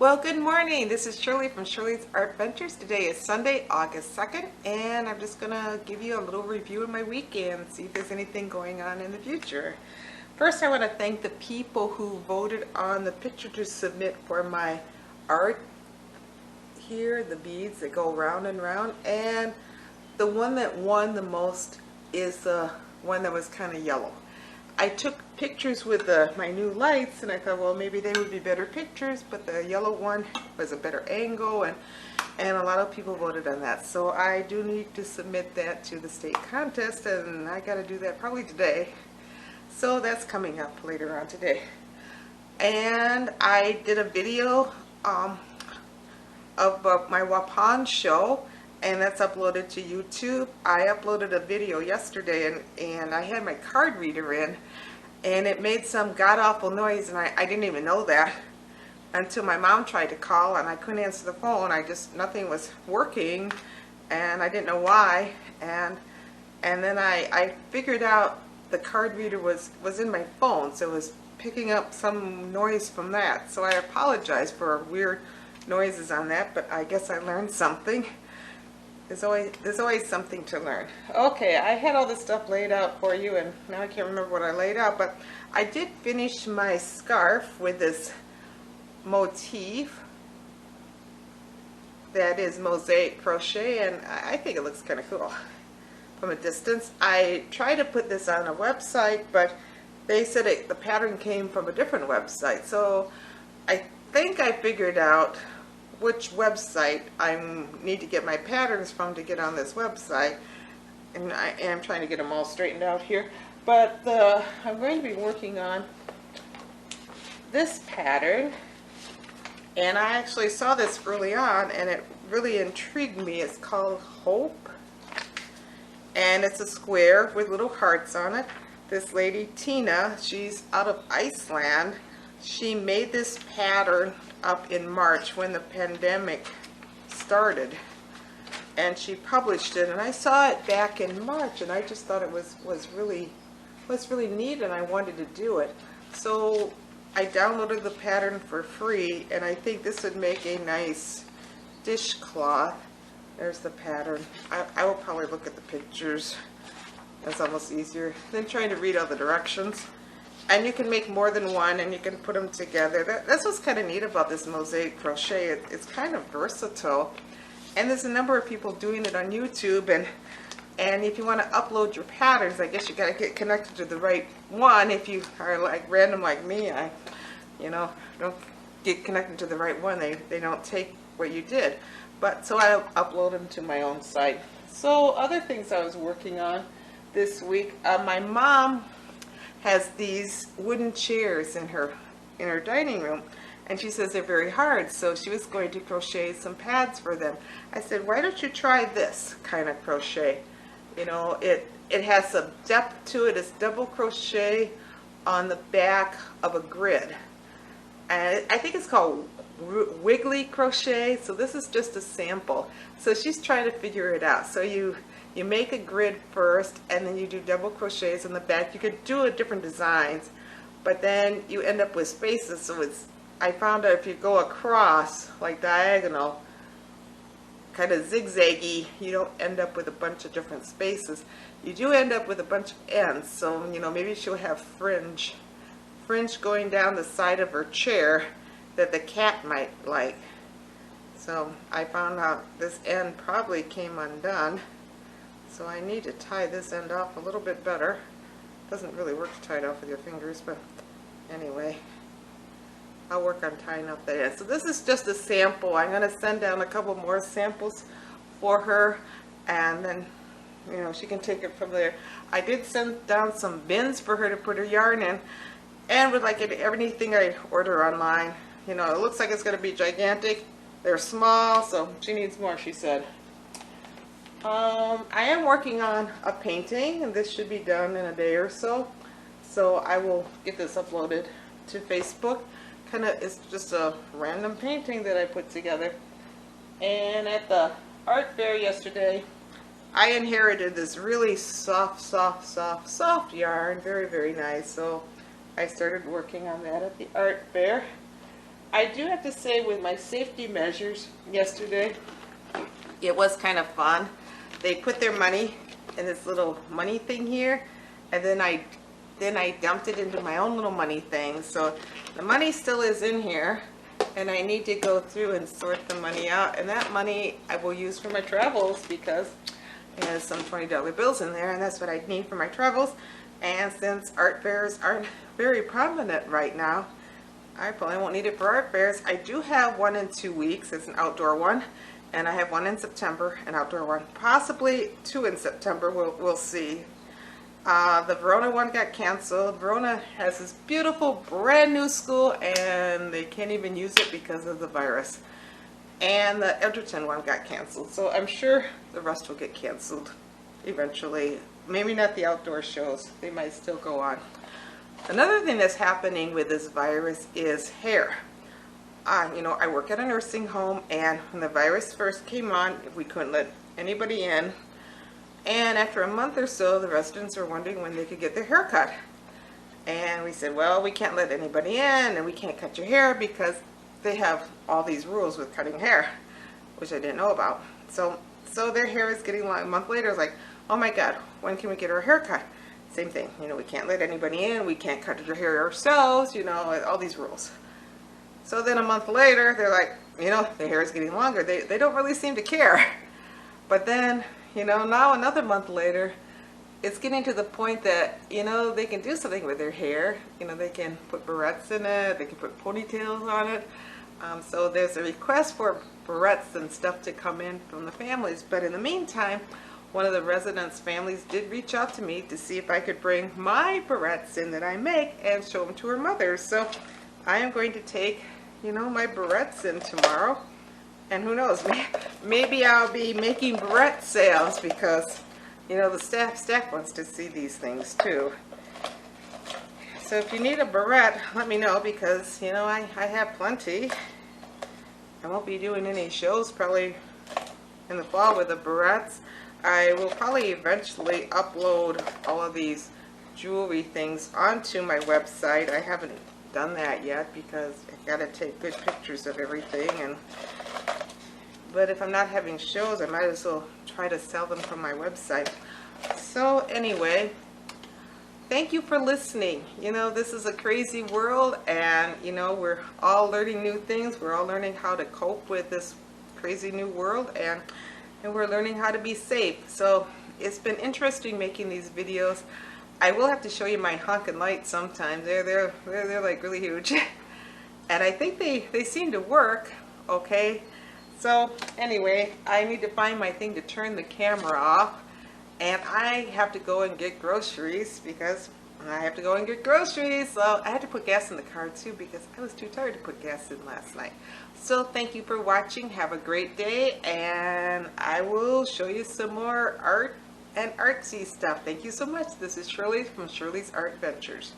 Well, good morning. This is Shirley from Shirley's Art Ventures. Today is Sunday, August 2nd, and I'm just going to give you a little review of my weekend, see if there's anything going on in the future. First, I want to thank the people who voted on the picture to submit for my art here, the beads that go round and round, and the one that won the most is the one that was kind of yellow. I took pictures with my new lights, and I thought, well, maybe they would be better pictures, but the yellow one was a better angle, and a lot of people voted on that. So I do need to submit that to the state contest, and I got to do that probably today. So that's coming up later on today. And I did a video of my Waupun show, and that's uploaded to YouTube. I uploaded a video yesterday, and I had my card reader in, and it made some god-awful noise, and I didn't even know that until my mom tried to call, and I couldn't answer the phone. Nothing was working, and I didn't know why, and then I figured out the card reader was in my phone, so it was picking up some noise from that. So I apologize for weird noises on that, but I guess I learned something. There's always something to learn. Okay, I had all this stuff laid out for you, and now I can't remember what I laid out, but I did finish my scarf with this motif that is mosaic crochet, and I think it looks kind of cool from a distance. I tried to put this on a website, but they said the pattern came from a different website, so I think I figured out which website I need to get my patterns from to get on this website, and I am trying to get them all straightened out here. But I'm going to be working on this pattern, and I actually saw this early on, and it really intrigued me. It's called Hope, and it's a square with little hearts on it. This lady, Tina, she's out of Iceland. She made this pattern up in March when the pandemic started, and she published it, and I saw it back in March, and I just thought it was really neat, and I wanted to do it. So I downloaded the pattern for free, and I think this would make a nice dishcloth. There's the pattern. I will probably look at the pictures. That's almost easier than trying to read all the directions. And you can make more than one, and you can put them together. That's what's kind of neat about this mosaic crochet. It's kind of versatile, and there's a number of people doing it on YouTube. And if you want to upload your patterns, I guess you got to get connected to the right one. If you are like random like me, don't get connected to the right one. They don't take what you did. But so I upload them to my own site. So other things I was working on this week, my mom has these wooden chairs in her dining room, and she says they're very hard, so she was going to crochet some pads for them. I said, why don't you try this kind of crochet? It has some depth to it. It's double crochet on the back of a grid, and I think it's called wiggly crochet. So this is just a sample. So she's trying to figure it out. So you make a grid first, and then you do double crochets in the back. You could do different designs, but then you end up with spaces. So I found out if you go across like diagonal, kind of zigzaggy, you don't end up with a bunch of different spaces. You do end up with a bunch of ends. So maybe she'll have fringe going down the side of her chair that the cat might like. So I found out this end probably came undone. So I need to tie this end off a little bit better. Doesn't really work to tie it off with your fingers, but anyway, I'll work on tying up the end. So this is just a sample. I'm going to send down a couple more samples for her, and then she can take it from there. I did send down some bins for her to put her yarn in, and with like everything I order online, it looks like it's going to be gigantic. They're small, so she needs more, she said. I am working on a painting, and this should be done in a day or so. So I will get this uploaded to Facebook. It's just a random painting that I put together. And at the art fair yesterday, I inherited this really soft yarn. Very, very nice. So I started working on that at the art fair. I do have to say, with my safety measures yesterday, it was kind of fun. They put their money in this little money thing here, and then I dumped it into my own little money thing. So the money still is in here, and I need to go through and sort the money out. And that money I will use for my travels, because it has some $20 bills in there, and that's what I need for my travels. And since art fairs aren't very prominent right now, I probably won't need it for art fairs. I do have one in 2 weeks. It's an outdoor one. And I have one in September, an outdoor one. Possibly 2 in September. We'll see. The Verona one got canceled. Verona has this beautiful brand new school, and they can't even use it because of the virus. And the Edgerton one got canceled. So I'm sure the rest will get canceled eventually. Maybe not the outdoor shows. They might still go on. Another thing that's happening with this virus is hair. You know, I work at a nursing home, and when the virus first came on, we couldn't let anybody in. And after a month or so, the residents were wondering when they could get their hair cut. And we said, well, we can't let anybody in, and we can't cut your hair because they have all these rules with cutting hair, which I didn't know about. So their hair is getting long. A month later, it's like, oh my God, when can we get our hair cut? Same thing, you know, we can't let anybody in, we can't cut your hair ourselves, you know, all these rules. So then a month later, they're like, you know, the hair is getting longer. They don't really seem to care. But then, you know, now another month later, it's getting to the point that, you know, they can do something with their hair. You know, they can put barrettes in it, they can put ponytails on it. So there's a request for barrettes and stuff to come in from the families. But in the meantime, one of the residents' families did reach out to me to see if I could bring my barrettes in that I make and show them to her mother. So I am going to take, you know, my barrettes in tomorrow. And who knows, maybe I'll be making barrette sales, because, you know, the staff wants to see these things too. So if you need a barrette, let me know, because, you know, I have plenty. I won't be doing any shows probably in the fall with the barrettes. I will probably eventually upload all of these jewelry things onto my website. I haven't done that yet because I gotta take good pictures of everything. But if I'm not having shows, I might as well try to sell them from my website. So anyway, thank you for listening. You know, this is a crazy world, and you know, we're all learning new things. We're all learning how to cope with this crazy new world, and we're learning how to be safe. So it's been interesting making these videos. I will have to show you my honkin' lights sometimes. They're like really huge. And I think they seem to work okay. So anyway, I need to find my thing to turn the camera off, and I have to go and get groceries, because I have to go and get groceries. So I had to put gas in the car too, because I was too tired to put gas in last night. So thank you for watching. Have a great day, and I will show you some more art and artsy stuff. Thank you so much. This is Shirley from Shirley's Art Ventures.